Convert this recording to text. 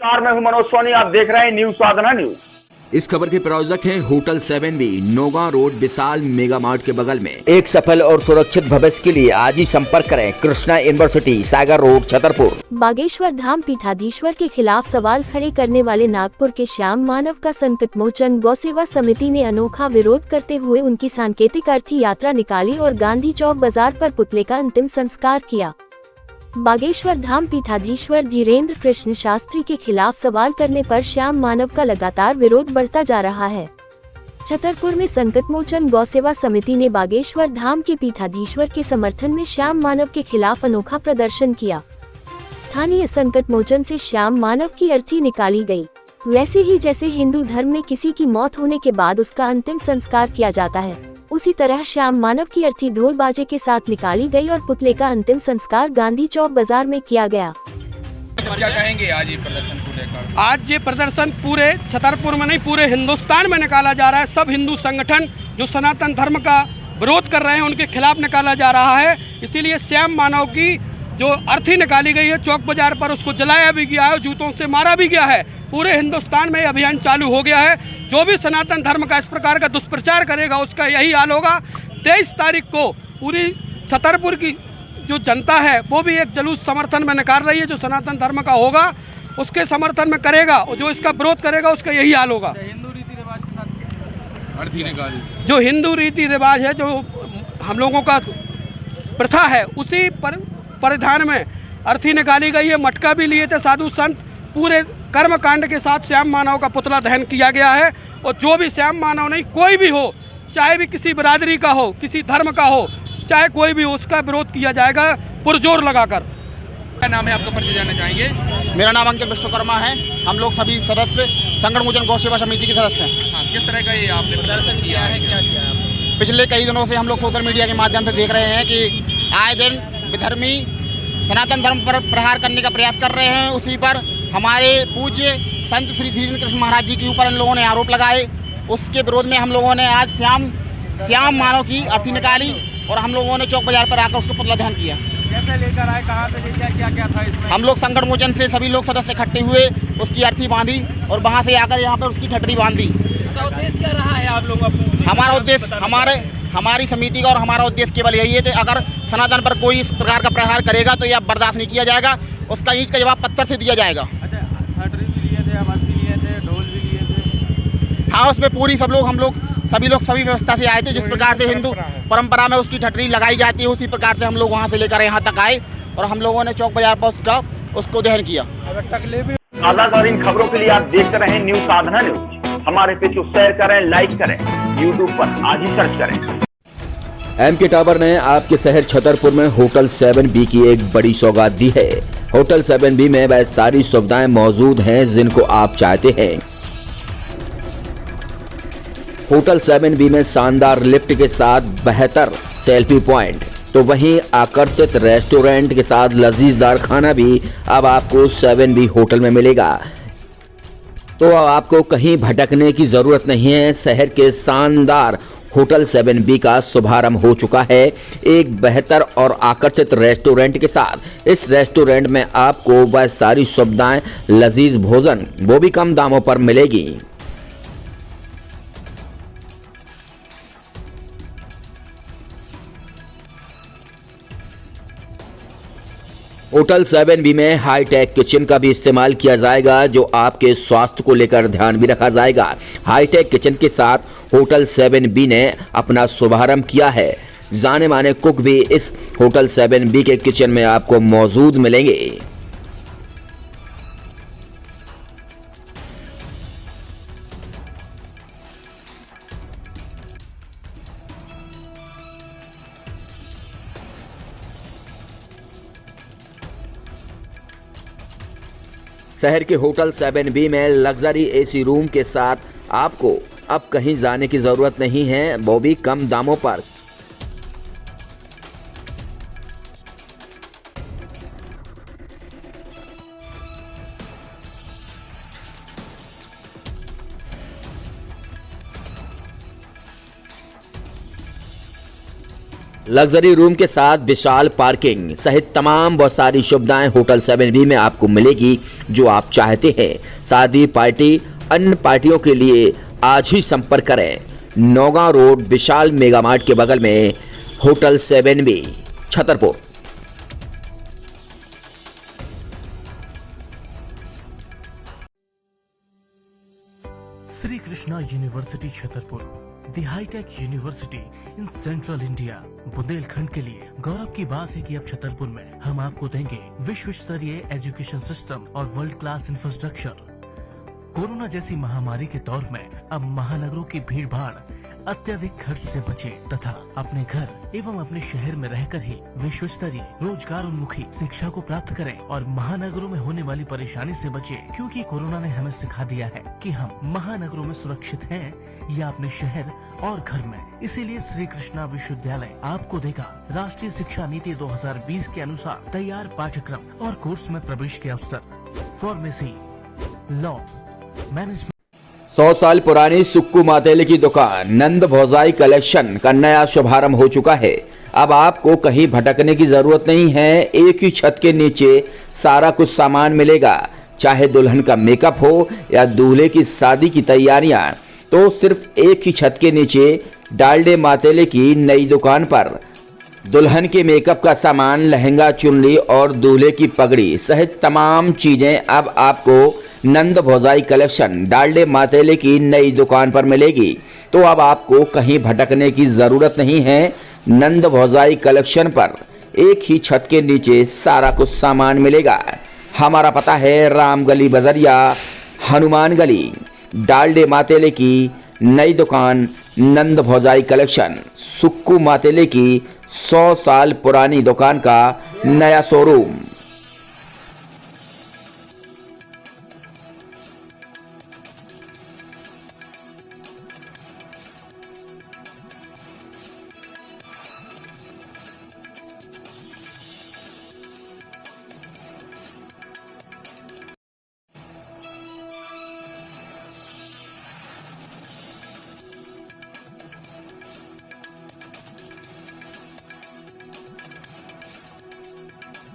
नमस्कार, मैं हूं मनोज सोनी। आप देख रहे हैं न्यूज साधना न्यूज। इस खबर के प्रायोजक हैं hotel 7B, नोगा road, Vishal mega mart के बगल में। एक सफल और सुरक्षित भविष्य के लिए आज ही संपर्क करें कृष्णा यूनिवर्सिटी, सागर रोड, छतरपुर। बागेश्वर धाम पीठाधीश्वर के खिलाफ सवाल खड़े करने वाले नागपुर के श्याम मानव का संकट मोचन गौ सेवा समिति ने अनोखा विरोध करते हुए उनकी सांकेतिक अर्थी यात्रा निकाली और गांधी चौक बाजार पर पुतले का अंतिम संस्कार किया। बागेश्वर धाम पीठाधीश्वर धीरेन्द्र कृष्ण शास्त्री के खिलाफ सवाल करने पर श्याम मानव का लगातार विरोध बढ़ता जा रहा है। छतरपुर में संकटमोचन गौ सेवा समिति ने बागेश्वर धाम के पीठाधीश्वर के समर्थन में श्याम मानव के खिलाफ अनोखा प्रदर्शन किया। स्थानीय संकटमोचन से श्याम मानव की अर्थी निकाली गई। वैसे ही जैसे हिंदू धर्म में किसी की मौत होने के बाद उसका अंतिम संस्कार किया जाता है, उसी तरह श्याम मानव की अर्थी ढोल बाजे के साथ निकाली गई और पुतले का अंतिम संस्कार गांधी चौक बाजार में किया गया। क्या कहेंगे आज ये प्रदर्शन को लेकर? आज ये प्रदर्शन पूरे छतरपुर में नहीं, पूरे हिंदुस्तान में निकाला जा रहा है। सब हिंदू संगठन जो सनातन धर्म का विरोध कर रहे हैं उनके खिलाफ निकाला जा रहा है। इसीलिए श्याम मानव की जो अर्थी निकाली गई है चौक बाजार पर, उसको जलाया भी गया है, जूतों से मारा भी गया है। पूरे हिंदुस्तान में अभियान चालू हो गया है। जो भी सनातन धर्म का इस प्रकार का दुष्प्रचार करेगा उसका यही हाल होगा। 23 तारीख को पूरी छतरपुर की जो जनता है वो भी एक जुलूस समर्थन में निकाल रही है। जो सनातन धर्म का होगा उसके समर्थन में करेगा और जो इसका विरोध करेगा उसका यही हाल होगा। हिंदू रीति रिवाज के साथ अर्थी निकाली, जो हिंदू रीति रिवाज है, जो हम लोगों का प्रथा है, उसी परिधान में अर्थी निकाली गई है। मटका भी लिए थे साधु संत। पूरे कर्म कांड के साथ श्याम मानव का पुतला दहन किया गया है। और जो भी श्याम मानव नहीं, कोई भी हो, चाहे भी किसी बिरादरी का हो, किसी धर्म का हो, चाहे कोई भी हो, उसका विरोध किया जाएगा पुरजोर लगाकर। क्या नाम है आपका, परिचय जानना चाहेंगे? मेरा नाम अंकित विश्वकर्मा है। हम लोग सभी सदस्य संकटमोचन गौ सेवा समिति के सदस्य हैं। हाँ, किस तरह का ये आपने प्रदर्शन किया है, क्या किया है आपने? पिछले कई दिनों से हम लोग सोशल मीडिया के माध्यम से देख रहे हैं कि आए दिन विधर्मी सनातन धर्म पर प्रहार करने का प्रयास कर रहे हैं। उसी पर हमारे पूज्य संत श्री धीरेन्द्र कृष्ण महाराज जी के ऊपर इन लोगों ने आरोप लगाए। उसके विरोध में हम लोगों ने आज श्याम मानव की अर्थी निकाली और हम लोगों ने चौक बाजार पर आकर उसको पुतला दहन किया। कैसे लेकर आए, कहाँ से लेकर, क्या था इसमें? हम लोग संकटमोचन से सभी लोग सदस्य इकट्ठे हुए, उसकी अर्थी बांधी और वहाँ से आकर यहाँ पर उसकी ठटरी बांधी। इसका उद्देश्य क्या रहा है आप लोगों का? हमारा उद्देश्य, हमारी समिति का और हमारा उद्देश्य केवल यही है कि अगर सनातन पर कोई इस प्रकार का प्रहार करेगा तो यह बर्दाश्त नहीं किया जाएगा। उसका ईंट का जवाब पत्थर से दिया जाएगा। अच्छा, ठटरी भी लिए थे, अर्थी लिए थे, ढोल भी लिए थे? हाँ, उसमें पूरी सभी लोग सभी व्यवस्था से आए थे। जिस प्रकार से हिंदू परंपरा में उसकी ठटरी लगाई जाती है, उसी प्रकार से हम लोग वहाँ से लेकर यहाँ तक आए और हम लोगों ने चौक बाजार पर उसको दहन किया। ताज़ा इन खबरों के लिए आप देखते रहें न्यूज साधना न्यूज। हमारे पेज को शेयर करें, लाइक करें, यूट्यूब पर आज ही सर्च करें। एमके टावर ने आपके शहर छतरपुर में होटल 7B की एक बड़ी सौगात दी है। होटल 7B में वह सारी सुविधाएं मौजूद हैं जिनको आप चाहते हैं। होटल 7B में शानदार लिफ्ट के साथ बेहतर सेल्फी पॉइंट, तो वहीं आकर्षित रेस्टोरेंट के साथ लजीजदार खाना भी अब आपको 7B होटल में मिलेगा। तो अब आपको कहीं भटकने की जरूरत नहीं है। शहर के शानदार होटल 7B का शुभारंभ हो चुका है एक बेहतर और आकर्षित रेस्टोरेंट के साथ। इस रेस्टोरेंट में आपको वह सारी सुविधाएं, लजीज भोजन, वो भी कम दामों पर मिलेगी। होटल 7B में हाईटेक किचन का भी इस्तेमाल किया जाएगा, जो आपके स्वास्थ्य को लेकर ध्यान भी रखा जाएगा। हाईटेक किचन के साथ होटल 7B ने अपना शुभारंभ किया है। जाने माने कुक भी इस होटल 7B के किचन में आपको मौजूद मिलेंगे। शहर के होटल 7B में लग्जरी एसी रूम के साथ आपको अब कहीं जाने की जरूरत नहीं है, वो भी कम दामों पर। लग्जरी रूम के साथ विशाल पार्किंग सहित तमाम बहुत सारी सुविधाएं होटल 7B में आपको मिलेगी जो आप चाहते हैं। शादी पार्टी अन्य पार्टियों के लिए आज ही संपर्क करें। Naugaon road Vishal mega mart के बगल में hotel 7B Chhatarpur. Shri Krishna university Chhatarpur, the hitech university in central India. Bundelkhand के लिए गौरव की बात है कि अब छतरपुर में हम आपको देंगे विश्व स्तरीय एजुकेशन सिस्टम और वर्ल्ड क्लास इंफ्रास्ट्रक्चर। कोरोना जैसी महामारी के दौर में अब महानगरों की भीड़ भाड़ अत्यधिक खर्च से बचे तथा अपने घर एवं अपने शहर में रहकर ही विश्व स्तरीय रोजगार उन्मुखी शिक्षा को प्राप्त करें और महानगरों में होने वाली परेशानी से बचे, क्योंकि कोरोना ने हमें सिखा दिया है कि हम महानगरों में सुरक्षित हैं या अपने शहर और घर में। इसीलिए श्री कृष्णा विश्वविद्यालय आपको देगा राष्ट्रीय शिक्षा नीति 2020 के अनुसार तैयार पाठ्यक्रम और कोर्स में प्रवेश के अवसर। Pharmacy, law, management. 100 साल पुरानी सुक्कू मातेले की दुकान नंद भौजाई कलेक्शन का नया शुभारंभ हो चुका है। अब आपको कहीं भटकने की जरूरत नहीं है, एक ही छत के नीचे सारा कुछ सामान मिलेगा। चाहे दुल्हन का मेकअप हो या दूल्हे की शादी की तैयारियां, तो सिर्फ एक ही छत के नीचे डालडे मातेले की नई दुकान पर दुल्हन के मेकअप का सामान, लहंगा, चुनरी और दूल्हे की पगड़ी सहित तमाम चीजें अब आपको नंद भौजाई कलेक्शन डालडे मातेले की नई दुकान पर मिलेगी। तो अब आपको कहीं भटकने की ज़रूरत नहीं है। नंद भौजाई कलेक्शन पर एक ही छत के नीचे सारा कुछ सामान मिलेगा। हमारा पता है राम गली बजरिया, हनुमान गली। डालडे मातेले की नई दुकान नंद भौजाई कलेक्शन, सुक्कू मातेले की 100 साल पुरानी दुकान का नया शोरूम।